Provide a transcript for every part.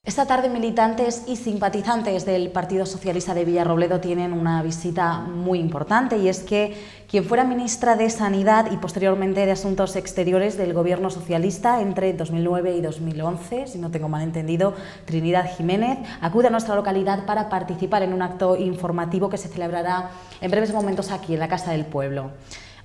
Esta tarde militantes y simpatizantes del Partido Socialista de Villarrobledo tienen una visita muy importante, y es que quien fuera ministra de Sanidad y posteriormente de Asuntos Exteriores del Gobierno socialista entre 2009 y 2011, si no tengo mal entendido, Trinidad Jiménez, acude a nuestra localidad para participar en un acto informativo que se celebrará en breves momentos aquí en la Casa del Pueblo.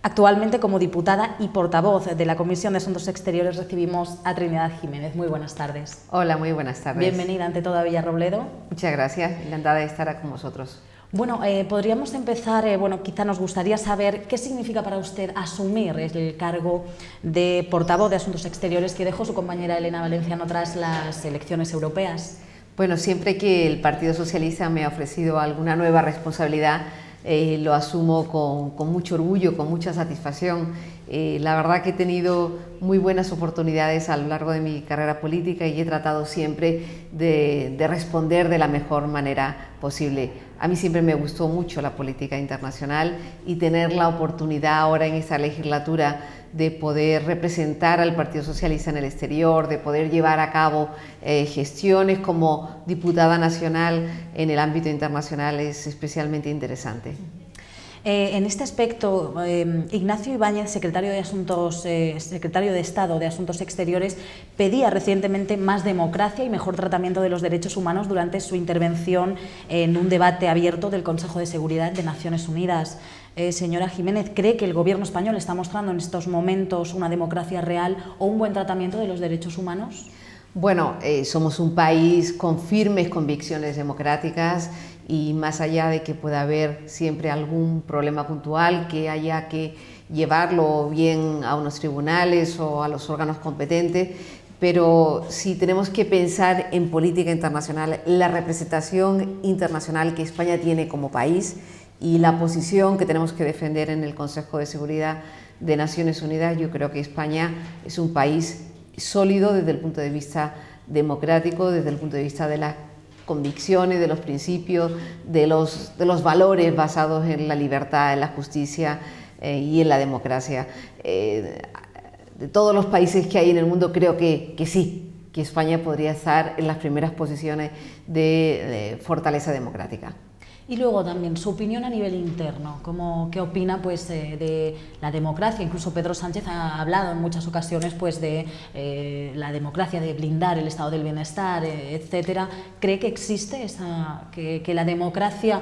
Actualmente, como diputada y portavoz de la Comisión de Asuntos Exteriores, recibimos a Trinidad Jiménez. Muy buenas tardes. Hola, muy buenas tardes. Bienvenida ante todo a Villarrobledo. Muchas gracias, encantada de estar con vosotros. Bueno, podríamos empezar, quizá nos gustaría saber qué significa para usted asumir el cargo de portavoz de Asuntos Exteriores que dejó su compañera Elena Valenciano tras las elecciones europeas. Bueno, siempre que el Partido Socialista me ha ofrecido alguna nueva responsabilidad, lo asumo con mucho orgullo, con mucha satisfacción. La verdad que he tenido muy buenas oportunidades a lo largo de mi carrera política y he tratado siempre de responder de la mejor manera posible. A mí siempre me gustó mucho la política internacional y tener la oportunidad ahora en esta legislatura de poder representar al Partido Socialista en el exterior, de poder llevar a cabo gestiones como diputada nacional en el ámbito internacional es especialmente interesante. En este aspecto, Ignacio Ibáñez, secretario de Estado de Asuntos Exteriores, pedía recientemente más democracia y mejor tratamiento de los derechos humanos durante su intervención en un debate abierto del Consejo de Seguridad de Naciones Unidas. Señora Jiménez, ¿cree que el Gobierno español está mostrando en estos momentos una democracia real o un buen tratamiento de los derechos humanos? Bueno, somos un país con firmes convicciones democráticas y más allá de que pueda haber siempre algún problema puntual que haya que llevarlo bien a unos tribunales o a los órganos competentes, pero si tenemos que pensar en política internacional, la representación internacional que España tiene como país y la posición que tenemos que defender en el Consejo de Seguridad de Naciones Unidas, yo creo que España es un país sólido desde el punto de vista democrático, desde el punto de vista de las convicciones, de los principios, de los valores basados en la libertad, en la justicia y en la democracia. De todos los países que hay en el mundo, creo que sí, que España podría estar en las primeras posiciones de fortaleza democrática. Y luego también su opinión a nivel interno, ¿qué opina de la democracia? Incluso Pedro Sánchez ha hablado en muchas ocasiones de la democracia, de blindar el estado del bienestar, etcétera. ¿Cree que existe que la democracia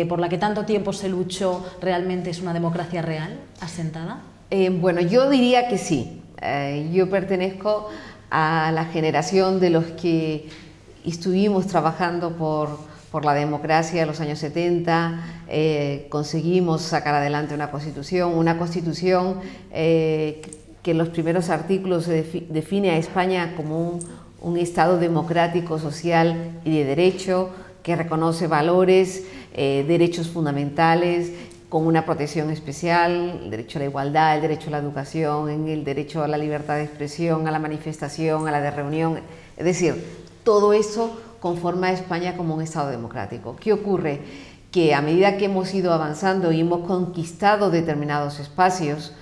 por la que tanto tiempo se luchó realmente es una democracia real, asentada? Bueno, yo diría que sí. Yo pertenezco a la generación de los que estuvimos trabajando por la democracia de los años 70, conseguimos sacar adelante una constitución que en los primeros artículos define a España como un Estado democrático, social y de derecho, que reconoce valores, derechos fundamentales, con una protección especial, el derecho a la igualdad, el derecho a la educación, el derecho a la libertad de expresión, a la manifestación, a la de reunión, es decir, todo eso conforma a España como un Estado democrático. ¿Qué ocurre? Que a medida que hemos ido avanzando y hemos conquistado determinados espacios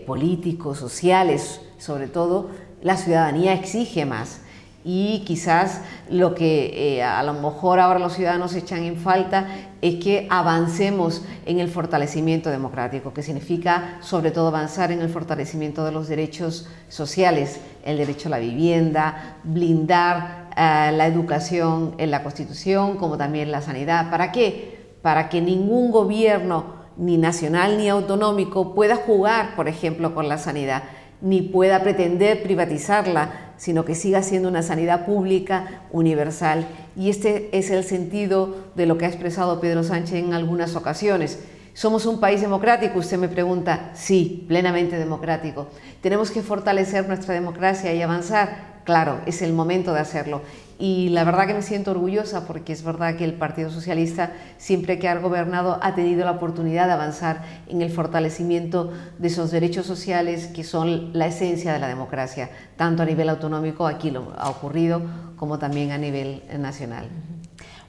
políticos, sociales, sobre todo, la ciudadanía exige más. Y quizás lo que a lo mejor ahora los ciudadanos echan en falta es que avancemos en el fortalecimiento democrático, que significa sobre todo avanzar en el fortalecimiento de los derechos sociales, el derecho a la vivienda, blindar la educación en la Constitución, como también la sanidad. ¿Para qué? Para que ningún gobierno, ni nacional ni autonómico, pueda jugar, por ejemplo, con la sanidad, ni pueda pretender privatizarla, sino que siga siendo una sanidad pública, universal. Y este es el sentido de lo que ha expresado Pedro Sánchez en algunas ocasiones. ¿Somos un país democrático? Usted me pregunta. Sí, plenamente democrático. ¿Tenemos que fortalecer nuestra democracia y avanzar? Claro, es el momento de hacerlo. Y la verdad que me siento orgullosa porque es verdad que el Partido Socialista, siempre que ha gobernado, ha tenido la oportunidad de avanzar en el fortalecimiento de esos derechos sociales que son la esencia de la democracia, tanto a nivel autonómico, aquí lo ha ocurrido, como también a nivel nacional.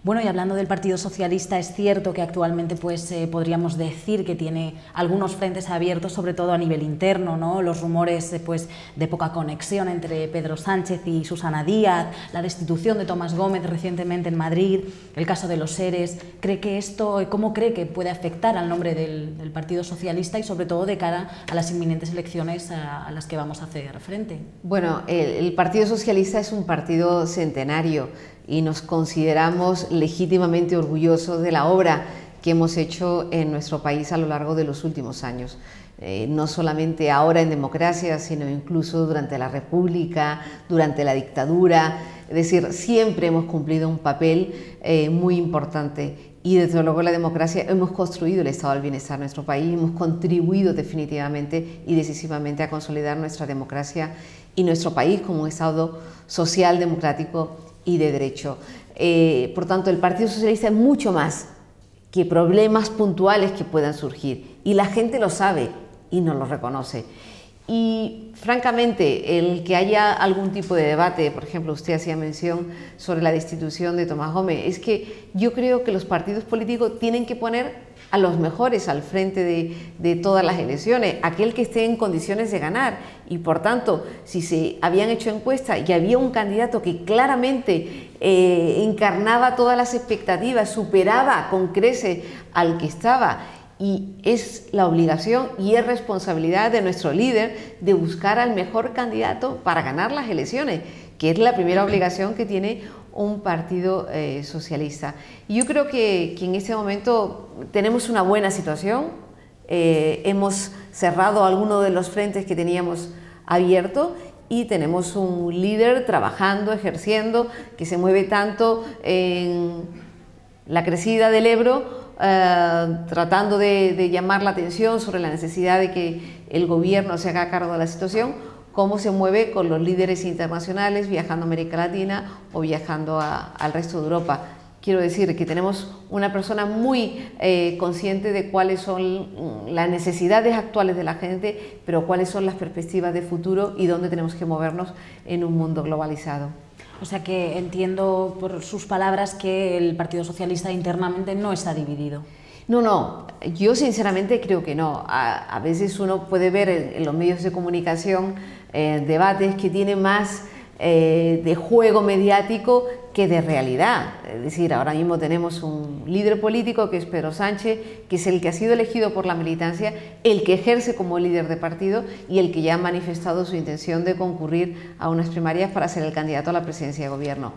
Bueno, y hablando del Partido Socialista, es cierto que actualmente pues, podríamos decir que tiene algunos frentes abiertos, sobre todo a nivel interno, ¿no? Los rumores pues, de poca conexión entre Pedro Sánchez y Susana Díaz, la destitución de Tomás Gómez recientemente en Madrid, el caso de los ERES. ¿Cómo cree que puede afectar al nombre del Partido Socialista y sobre todo de cara a las inminentes elecciones a las que vamos a hacer frente? Bueno, el Partido Socialista es un partido centenario y nos consideramos legítimamente orgullosos de la obra que hemos hecho en nuestro país a lo largo de los últimos años. No solamente ahora en democracia, sino incluso durante la República, durante la dictadura. Es decir, siempre hemos cumplido un papel muy importante. Y desde luego la democracia hemos construido el estado del bienestar en nuestro país, hemos contribuido definitivamente y decisivamente a consolidar nuestra democracia y nuestro país como un estado social, democrático y de derecho. Por tanto, el Partido Socialista es mucho más que problemas puntuales que puedan surgir y la gente lo sabe y no lo reconoce. Y francamente, el que haya algún tipo de debate, por ejemplo, usted hacía mención sobre la destitución de Tomás Gómez, es que yo creo que los partidos políticos tienen que poner a los mejores al frente de todas las elecciones, aquel que esté en condiciones de ganar. Y por tanto, si se habían hecho encuestas y había un candidato que claramente encarnaba todas las expectativas, superaba con creces al que estaba, y es la obligación y es responsabilidad de nuestro líder de buscar al mejor candidato para ganar las elecciones, que es la primera obligación que tiene un partido socialista. Y yo creo que en este momento tenemos una buena situación, hemos cerrado algunos de los frentes que teníamos abiertos y tenemos un líder trabajando, ejerciendo, que se mueve tanto en la crecida del Ebro, tratando de llamar la atención sobre la necesidad de que el gobierno se haga cargo de la situación, cómo se mueve con los líderes internacionales, viajando a América Latina o viajando al resto de Europa. Quiero decir que tenemos una persona muy consciente de cuáles son las necesidades actuales de la gente, pero cuáles son las perspectivas de futuro y dónde tenemos que movernos en un mundo globalizado. O sea que entiendo por sus palabras que el Partido Socialista internamente no está dividido. No, yo sinceramente creo que no. A veces uno puede ver en los medios de comunicación debates que tienen más de juego mediático que de realidad. Es decir, ahora mismo tenemos un líder político que es Pedro Sánchez, que es el que ha sido elegido por la militancia, el que ejerce como líder de partido y el que ya ha manifestado su intención de concurrir a unas primarias para ser el candidato a la presidencia de gobierno.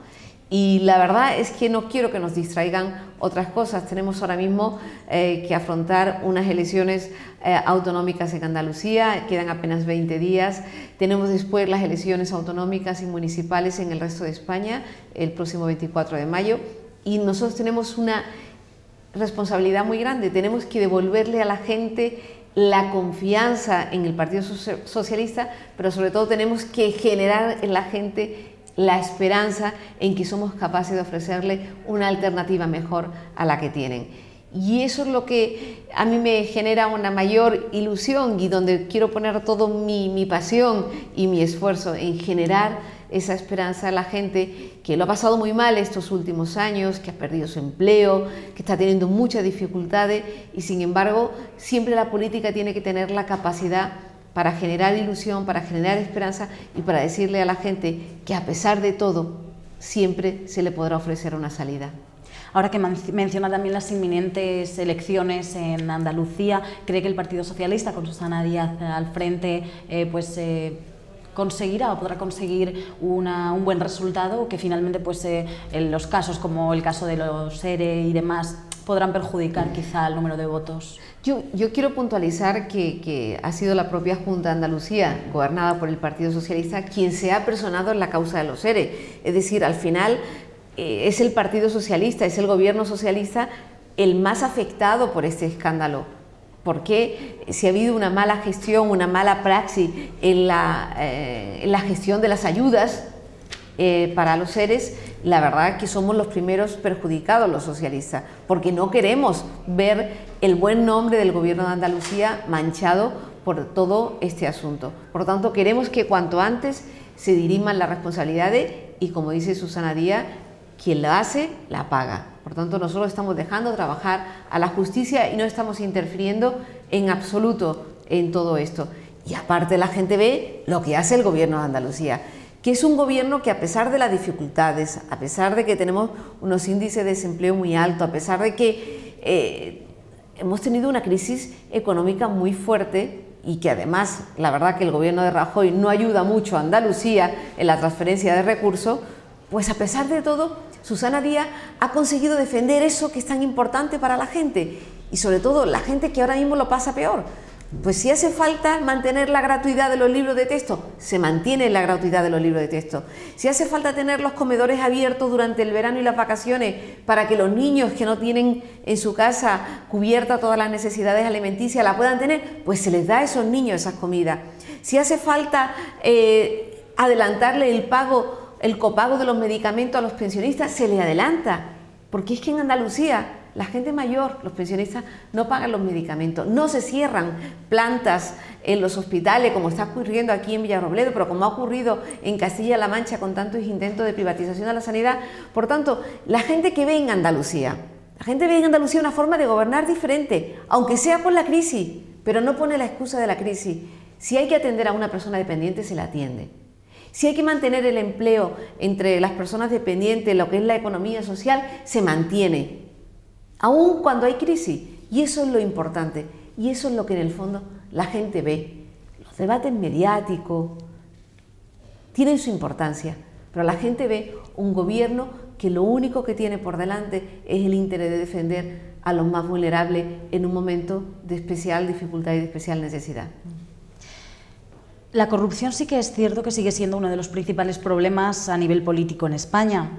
Y la verdad es que no quiero que nos distraigan otras cosas. Tenemos ahora mismo que afrontar unas elecciones autonómicas en Andalucía, quedan apenas 20 días. Tenemos después las elecciones autonómicas y municipales en el resto de España, el próximo 24 de mayo. Y nosotros tenemos una responsabilidad muy grande. Tenemos que devolverle a la gente la confianza en el Partido Socialista, pero sobre todo tenemos que generar en la gente la esperanza en que somos capaces de ofrecerle una alternativa mejor a la que tienen. Y eso es lo que a mí me genera una mayor ilusión y donde quiero poner toda mi pasión y mi esfuerzo en generar esa esperanza a la gente que lo ha pasado muy mal estos últimos años, que ha perdido su empleo, que está teniendo muchas dificultades y sin embargo siempre la política tiene que tener la capacidad para generar ilusión, para generar esperanza y para decirle a la gente que a pesar de todo siempre se le podrá ofrecer una salida. Ahora que menciona también las inminentes elecciones en Andalucía, ¿cree que el Partido Socialista, con Susana Díaz al frente, conseguirá o podrá conseguir un buen resultado, o que finalmente en los casos como el caso de los ERE y demás podrán perjudicar quizá el número de votos? Yo quiero puntualizar que ha sido la propia Junta de Andalucía, gobernada por el Partido Socialista, quien se ha personado en la causa de los ERE. Es decir, al final es el Partido Socialista, es el gobierno socialista el más afectado por este escándalo. Porque si ha habido una mala gestión, una mala praxis en la gestión de las ayudas para los ERES, la verdad que somos los primeros perjudicados los socialistas, porque no queremos ver el buen nombre del gobierno de Andalucía manchado por todo este asunto. Por lo tanto, queremos que cuanto antes se diriman las responsabilidades y, como dice Susana Díaz, quien la hace, la paga. Por Por tanto, nosotros estamos dejando trabajar a la justicia y no estamos interfiriendo en absoluto en todo esto. Y aparte la gente ve lo que hace el gobierno de Andalucía, que es un gobierno que, a pesar de las dificultades, a pesar de que tenemos unos índices de desempleo muy altos, a pesar de que hemos tenido una crisis económica muy fuerte y que además la verdad que el gobierno de Rajoy no ayuda mucho a Andalucía en la transferencia de recursos, pues a pesar de todo Susana Díaz ha conseguido defender eso que es tan importante para la gente y sobre todo la gente que ahora mismo lo pasa peor. Pues si hace falta mantener la gratuidad de los libros de texto, se mantiene la gratuidad de los libros de texto. Si hace falta tener los comedores abiertos durante el verano y las vacaciones para que los niños que no tienen en su casa cubiertas todas las necesidades alimenticias la puedan tener, pues se les da a esos niños esas comidas. Si hace falta adelantarle el copago de los medicamentos a los pensionistas, se les adelanta, porque es que en Andalucía la gente mayor, los pensionistas, no pagan los medicamentos, no se cierran plantas en los hospitales como está ocurriendo aquí en Villarrobledo, pero como ha ocurrido en Castilla-La Mancha con tantos intentos de privatización de la sanidad. Por tanto, la gente que ve en Andalucía, una forma de gobernar diferente, aunque sea por la crisis, pero no pone la excusa de la crisis. Si hay que atender a una persona dependiente, se la atiende. Si hay que mantener el empleo entre las personas dependientes, lo que es la economía social, se mantiene. Aún cuando hay crisis, y eso es lo importante, y eso es lo que en el fondo la gente ve. Los debates mediáticos tienen su importancia, pero la gente ve un gobierno que lo único que tiene por delante es el interés de defender a los más vulnerables en un momento de especial dificultad y de especial necesidad. La corrupción sí que es cierto que sigue siendo uno de los principales problemas a nivel político en España.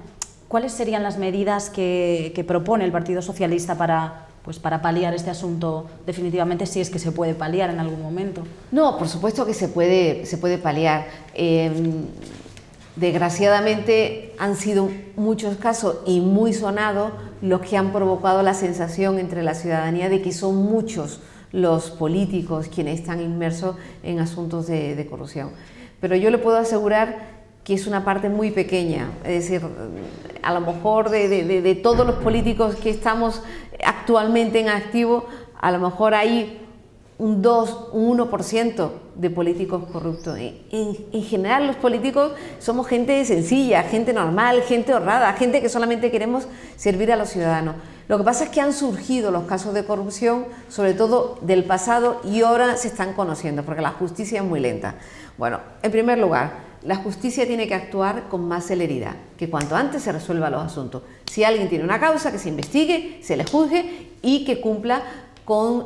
¿Cuáles serían las medidas que propone el Partido Socialista para paliar este asunto definitivamente, si es que se puede paliar en algún momento? No, por supuesto que se puede paliar. Desgraciadamente han sido muchos casos y muy sonados los que han provocado la sensación entre la ciudadanía de que son muchos los políticos quienes están inmersos en asuntos de corrupción. Pero yo le puedo asegurar que es una parte muy pequeña, es decir, a lo mejor de todos los políticos que estamos actualmente en activo, a lo mejor hay un 1% de políticos corruptos. En general los políticos somos gente sencilla, gente normal, gente honrada, gente que solamente queremos servir a los ciudadanos. Lo que pasa es que han surgido los casos de corrupción, sobre todo del pasado, y ahora se están conociendo, porque la justicia es muy lenta. Bueno, en primer lugar, la justicia tiene que actuar con más celeridad, que cuanto antes se resuelvan los asuntos. Si alguien tiene una causa, que se investigue, se le juzgue y que cumpla con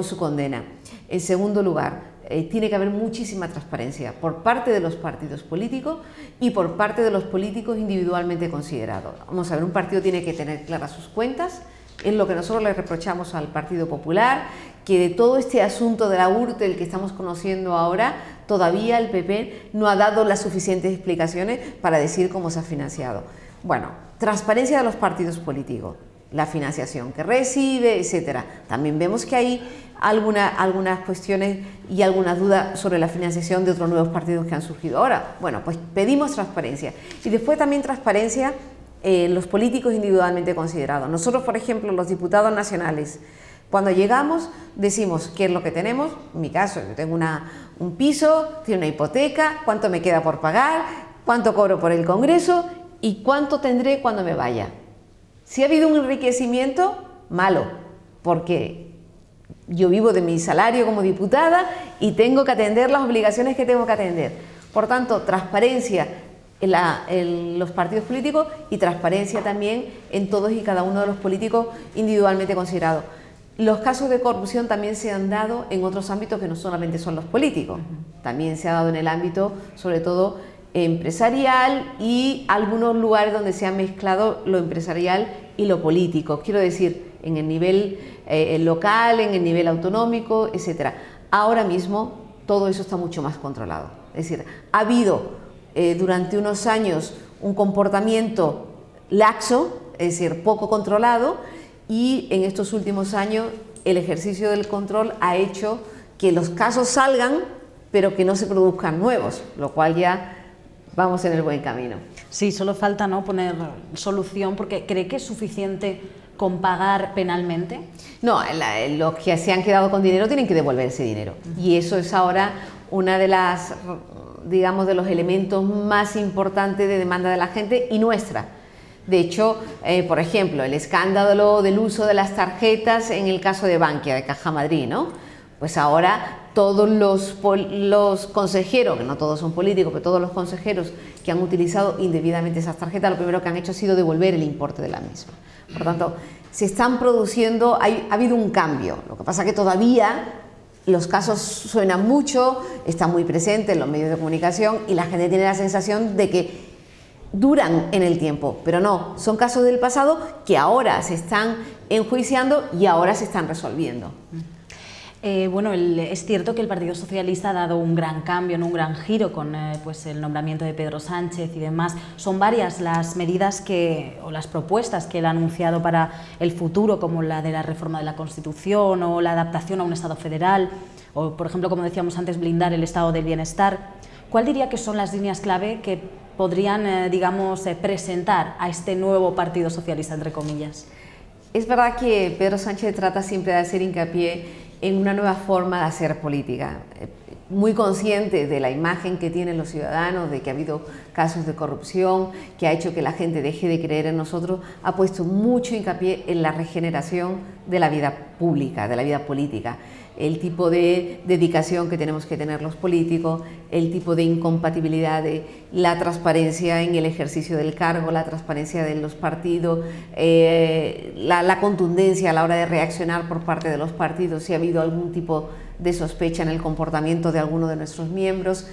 su condena. En segundo lugar, tiene que haber muchísima transparencia por parte de los partidos políticos y por parte de los políticos individualmente considerados. Vamos a ver, un partido tiene que tener claras sus cuentas. Es lo que nosotros le reprochamos al Partido Popular, que de todo este asunto de la Gürtel que estamos conociendo ahora, todavía el PP no ha dado las suficientes explicaciones para decir cómo se ha financiado. Bueno, transparencia de los partidos políticos, la financiación que recibe, etcétera. También vemos que hay algunas cuestiones y algunas dudas sobre la financiación de otros nuevos partidos que han surgido ahora. Bueno, pues pedimos transparencia. Y después también transparencia los políticos individualmente considerados. Nosotros, por ejemplo, los diputados nacionales, cuando llegamos decimos qué es lo que tenemos. En mi caso, yo tengo un piso, tengo una hipoteca, cuánto me queda por pagar, cuánto cobro por el Congreso y cuánto tendré cuando me vaya. Si ha habido un enriquecimiento, malo, porque yo vivo de mi salario como diputada y tengo que atender las obligaciones que tengo que atender. Por tanto, transparencia en los partidos políticos y transparencia también en todos y cada uno de los políticos individualmente considerados. Los casos de corrupción también se han dado en otros ámbitos que no solamente son los políticos, también se ha dado en el ámbito, sobre todo, empresarial y algunos lugares donde se ha mezclado lo empresarial y lo político, quiero decir, en el nivel local, en el nivel autonómico, etcétera. Ahora mismo todo eso está mucho más controlado, es decir, ha habido durante unos años un comportamiento laxo, es decir, poco controlado, y en estos últimos años el ejercicio del control ha hecho que los casos salgan, pero que no se produzcan nuevos, lo cual ya vamos en el buen camino. Sí, solo falta, ¿no?, poner solución, porque ¿cree que es suficiente con pagar penalmente? No, los que se han quedado con dinero tienen que devolver ese dinero. Y eso es ahora una de las, digamos, de los elementos más importantes de demanda de la gente y nuestra. De hecho, por ejemplo, el escándalo del uso de las tarjetas en el caso de Bankia, de Caja Madrid, ¿no? Pues ahora todos los consejeros, que no todos son políticos, pero todos los consejeros que han utilizado indebidamente esas tarjetas, lo primero que han hecho ha sido devolver el importe de la misma. Por tanto, se están produciendo, ha habido un cambio. Lo que pasa es que todavía los casos suenan mucho, están muy presentes en los medios de comunicación y la gente tiene la sensación de que duran en el tiempo, pero no, son casos del pasado que ahora se están enjuiciando y ahora se están resolviendo. Bueno, es cierto que el Partido Socialista ha dado un gran cambio, un gran giro con pues el nombramiento de Pedro Sánchez y demás. Son varias las medidas o las propuestas que él ha anunciado para el futuro, como la de la reforma de la Constitución o la adaptación a un Estado federal, o, por ejemplo, como decíamos antes, blindar el estado del bienestar. ¿Cuál diría que son las líneas clave que podrían, digamos, presentar a este nuevo Partido Socialista, entre comillas? Es verdad que Pedro Sánchez trata siempre de hacer hincapié en una nueva forma de hacer política, muy consciente de la imagen que tienen los ciudadanos, de que ha habido casos de corrupción, que ha hecho que la gente deje de creer en nosotros, ha puesto mucho hincapié en la regeneración de la vida pública, de la vida política, el tipo de dedicación que tenemos que tener los políticos, el tipo de incompatibilidad de la transparencia en el ejercicio del cargo, la transparencia de los partidos, la contundencia a la hora de reaccionar por parte de los partidos si ha habido algún tipo de sospecha en el comportamiento de alguno de nuestros miembros.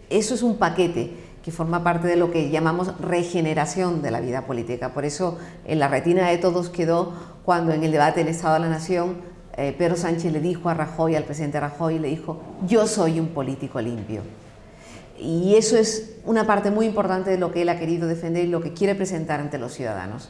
Eso es un paquete que forma parte de lo que llamamos regeneración de la vida política. Por eso en la retina de todos quedó cuando en el debate del Estado de la Nación Pedro Sánchez le dijo a Rajoy, al presidente Rajoy, le dijo: yo soy un político limpio. Y eso es una parte muy importante de lo que él ha querido defender y lo que quiere presentar ante los ciudadanos.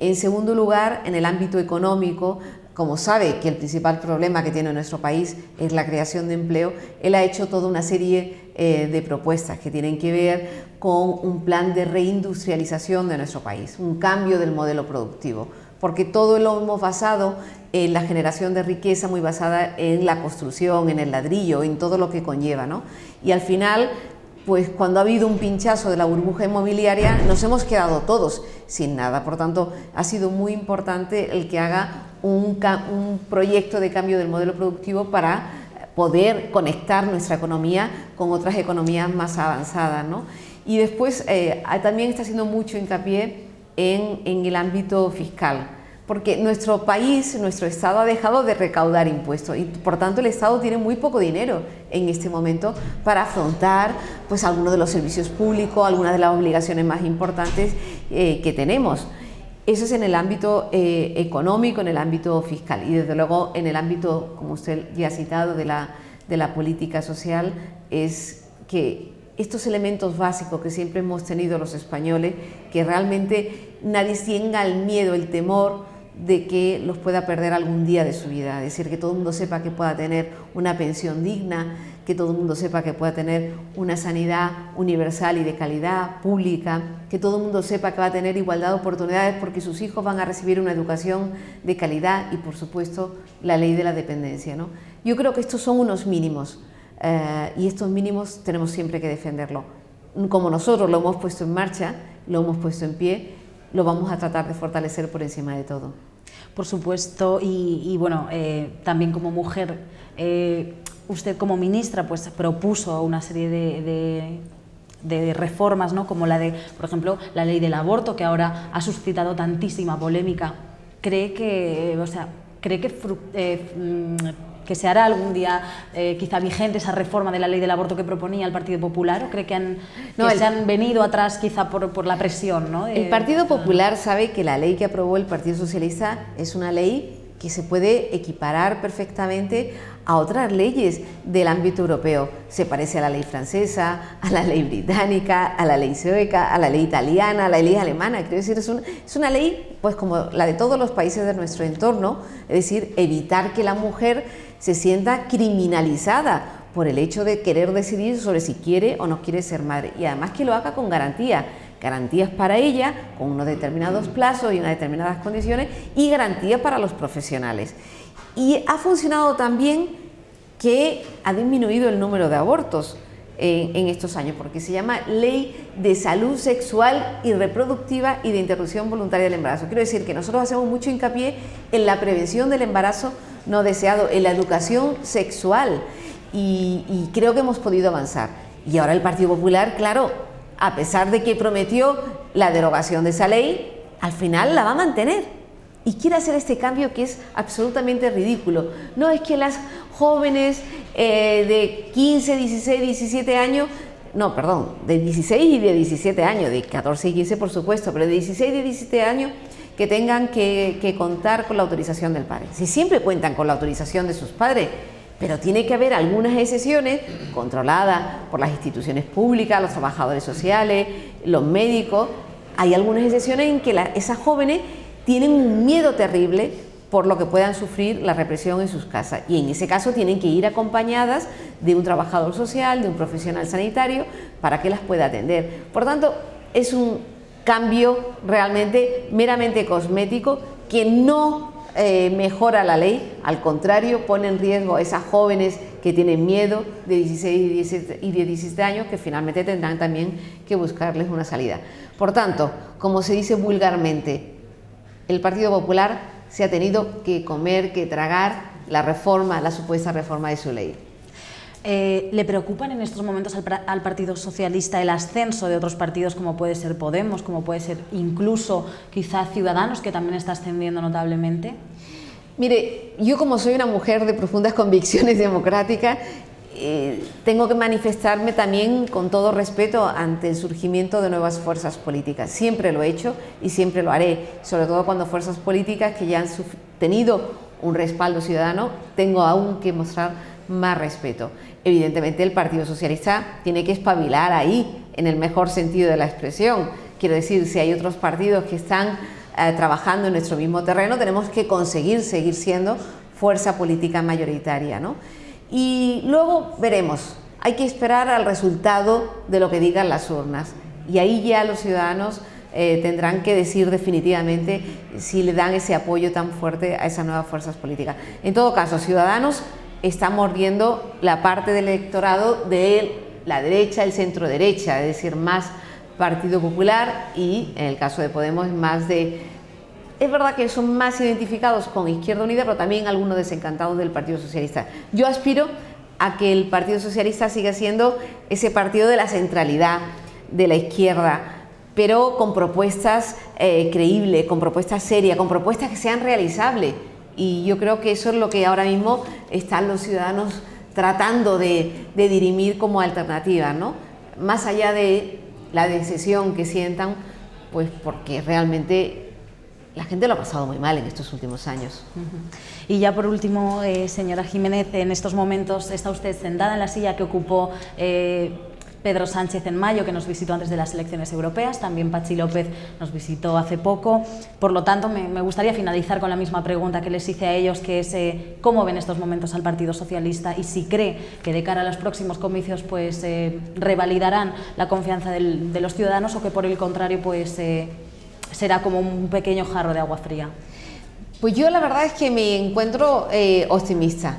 En segundo lugar, en el ámbito económico, como sabe que el principal problema que tiene nuestro país es la creación de empleo, él ha hecho toda una serie de propuestas que tienen que ver con un plan de reindustrialización de nuestro país, un cambio del modelo productivo, porque todo lo hemos basado en la generación de riqueza muy basada en la construcción, en el ladrillo, en todo lo que conlleva, ¿no? Y al final, pues cuando ha habido un pinchazo de la burbuja inmobiliaria, nos hemos quedado todos sin nada. Por tanto, ha sido muy importante el que haga un proyecto de cambio del modelo productivo para poder conectar nuestra economía con otras economías más avanzadas, ¿no? Y después también está haciendo mucho hincapié en el ámbito fiscal, porque nuestro país, nuestro Estado ha dejado de recaudar impuestos y por tanto el Estado tiene muy poco dinero en este momento para afrontar pues algunos de los servicios públicos, algunas de las obligaciones más importantes que tenemos. Eso es en el ámbito económico, en el ámbito fiscal y desde luego en el ámbito, como usted ya ha citado, de la política social, es que estos elementos básicos que siempre hemos tenido los españoles, que realmente nadie tenga el miedo, el temor de que los pueda perder algún día de su vida, es decir, que todo el mundo sepa que pueda tener una pensión digna, que todo el mundo sepa que pueda tener una sanidad universal y de calidad pública, que todo el mundo sepa que va a tener igualdad de oportunidades porque sus hijos van a recibir una educación de calidad y, por supuesto, la ley de la dependencia, ¿no? Yo creo que estos son unos mínimos y estos mínimos tenemos siempre que defenderlo. Como nosotros lo hemos puesto en marcha, lo hemos puesto en pie, lo vamos a tratar de fortalecer por encima de todo. Por supuesto, y bueno, también como mujer, usted como ministra pues propuso una serie de reformas, ¿no? Como la de, por ejemplo, la ley del aborto, que ahora ha suscitado tantísima polémica. ¿Cree que, que se hará algún día quizá vigente esa reforma de la ley del aborto que proponía el Partido Popular, o cree que se han venido atrás quizá por la presión, ¿no? El Partido Popular sabe que la ley que aprobó el Partido Socialista es una ley que se puede equiparar perfectamente a otras leyes del ámbito europeo. Se parece a la ley francesa, a la ley británica, a la ley sueca, a la ley italiana, a la ley alemana. Quiero decir, es una ley pues como la de todos los países de nuestro entorno, es decir, evitar que la mujer se sienta criminalizada por el hecho de querer decidir sobre si quiere o no quiere ser madre, y además que lo haga con garantías para ella, con unos determinados plazos y unas determinadas condiciones, y garantías para los profesionales. Y ha funcionado también que ha disminuido el número de abortos en estos años, porque se llama Ley de Salud Sexual y Reproductiva y de Interrupción Voluntaria del Embarazo. Quiero decir que nosotros hacemos mucho hincapié en la prevención del embarazo no deseado, en la educación sexual, y creo que hemos podido avanzar. Y ahora el Partido Popular, claro, a pesar de que prometió la derogación de esa ley, al final la va a mantener y quiere hacer este cambio que es absolutamente ridículo. No es que las jóvenes de 15, 16, 17 años, no, perdón, de 16 y de 17 años, de 14 y 15 por supuesto, pero de 16 y de 17 años que tengan que contar con la autorización del padre. Si siempre cuentan con la autorización de sus padres, pero tiene que haber algunas excepciones controladas por las instituciones públicas, los trabajadores sociales, los médicos. Hay algunas excepciones en que esas jóvenes tienen un miedo terrible por lo que puedan sufrir la represión en sus casas, y en ese caso tienen que ir acompañadas de un trabajador social, de un profesional sanitario, para que las pueda atender. Por tanto, es un cambio realmente meramente cosmético que no mejora la ley, al contrario, pone en riesgo a esas jóvenes que tienen miedo de 16 y de 17 años, que finalmente tendrán también que buscarles una salida. Por tanto, como se dice vulgarmente, el Partido Popular se ha tenido que comer, que tragar la reforma, la supuesta reforma de su ley. ¿Le preocupan en estos momentos al Partido Socialista el ascenso de otros partidos como puede ser Podemos, como puede ser incluso quizá Ciudadanos, que también está ascendiendo notablemente? Mire, yo como soy una mujer de profundas convicciones democráticas, tengo que manifestarme también con todo respeto ante el surgimiento de nuevas fuerzas políticas. Siempre lo he hecho y siempre lo haré, sobre todo cuando fuerzas políticas que ya han tenido un respaldo ciudadano, tengo aún que mostrar más respeto. Evidentemente el Partido Socialista tiene que espabilar ahí, en el mejor sentido de la expresión. Quiero decir, si hay otros partidos que están trabajando en nuestro mismo terreno, tenemos que conseguir seguir siendo fuerza política mayoritaria, ¿no? Y luego veremos, hay que esperar al resultado de lo que digan las urnas, y ahí ya los ciudadanos tendrán que decir definitivamente si le dan ese apoyo tan fuerte a esas nuevas fuerzas políticas. En todo caso, Ciudadanos está mordiendo la parte del electorado de la derecha, el centro derecha, es decir, más Partido Popular, y en el caso de Podemos más de... Es verdad que son más identificados con Izquierda Unida, pero también algunos desencantados del Partido Socialista. Yo aspiro a que el Partido Socialista siga siendo ese partido de la centralidad de la izquierda, pero con propuestas creíbles, con propuestas serias, con propuestas que sean realizables. Y yo creo que eso es lo que ahora mismo están los ciudadanos tratando de dirimir como alternativa, ¿no? Más allá de la decisión que sientan, pues porque realmente la gente lo ha pasado muy mal en estos últimos años. Y ya por último, señora Jiménez, en estos momentos está usted sentada en la silla que ocupó Pedro Sánchez en mayo, que nos visitó antes de las elecciones europeas, también Patxi López nos visitó hace poco. Por lo tanto, me gustaría finalizar con la misma pregunta que les hice a ellos, que es ¿cómo ven estos momentos al Partido Socialista y si cree que de cara a los próximos comicios pues revalidarán la confianza de los ciudadanos, o que por el contrario pues será como un pequeño jarro de agua fría? Pues yo la verdad es que me encuentro optimista.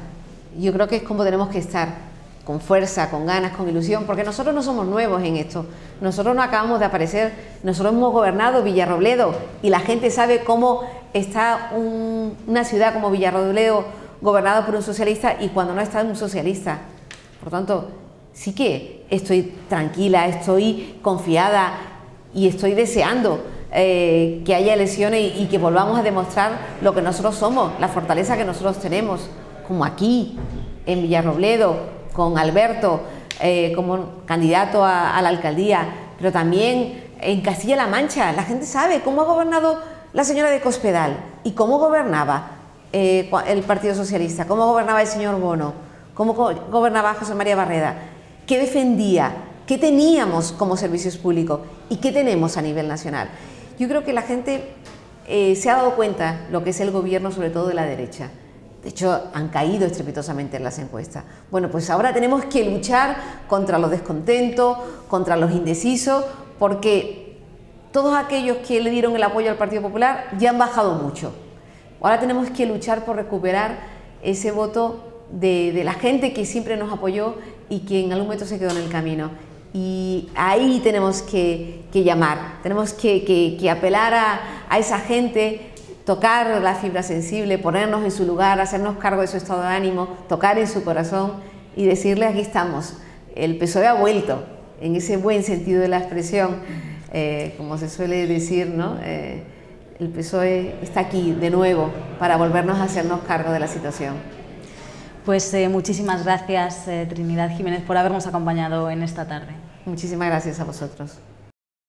Yo creo que es como tenemos que estar, con fuerza, con ganas, con ilusión, porque nosotros no somos nuevos en esto, nosotros no acabamos de aparecer, nosotros hemos gobernado Villarrobledo y la gente sabe cómo está una ciudad como Villarrobledo gobernada por un socialista y cuando no está un socialista. Por tanto, sí que estoy tranquila, estoy confiada y estoy deseando que haya elecciones y que volvamos a demostrar lo que nosotros somos, la fortaleza que nosotros tenemos, como aquí, en Villarrobledo, con Alberto como candidato a la alcaldía, pero también en Castilla-La Mancha. La gente sabe cómo ha gobernado la señora de Cospedal y cómo gobernaba el Partido Socialista, cómo gobernaba el señor Bono, cómo gobernaba José María Barreda, qué defendía, qué teníamos como servicios públicos y qué tenemos a nivel nacional. Yo creo que la gente se ha dado cuenta lo que es el gobierno, sobre todo de la derecha, De hecho, han caído estrepitosamente en las encuestas. Bueno, pues ahora tenemos que luchar contra los descontentos, contra los indecisos, porque todos aquellos que le dieron el apoyo al Partido Popular ya han bajado mucho. Ahora tenemos que luchar por recuperar ese voto de la gente que siempre nos apoyó y que en algún momento se quedó en el camino. Y ahí tenemos que llamar, tenemos que apelar a esa gente, tocar la fibra sensible, ponernos en su lugar, hacernos cargo de su estado de ánimo, tocar en su corazón y decirle: aquí estamos, el PSOE ha vuelto, en ese buen sentido de la expresión, como se suele decir, ¿no? El PSOE está aquí de nuevo para volvernos a hacernos cargo de la situación. Pues muchísimas gracias, Trinidad Jiménez, por habernos acompañado en esta tarde. Muchísimas gracias a vosotros.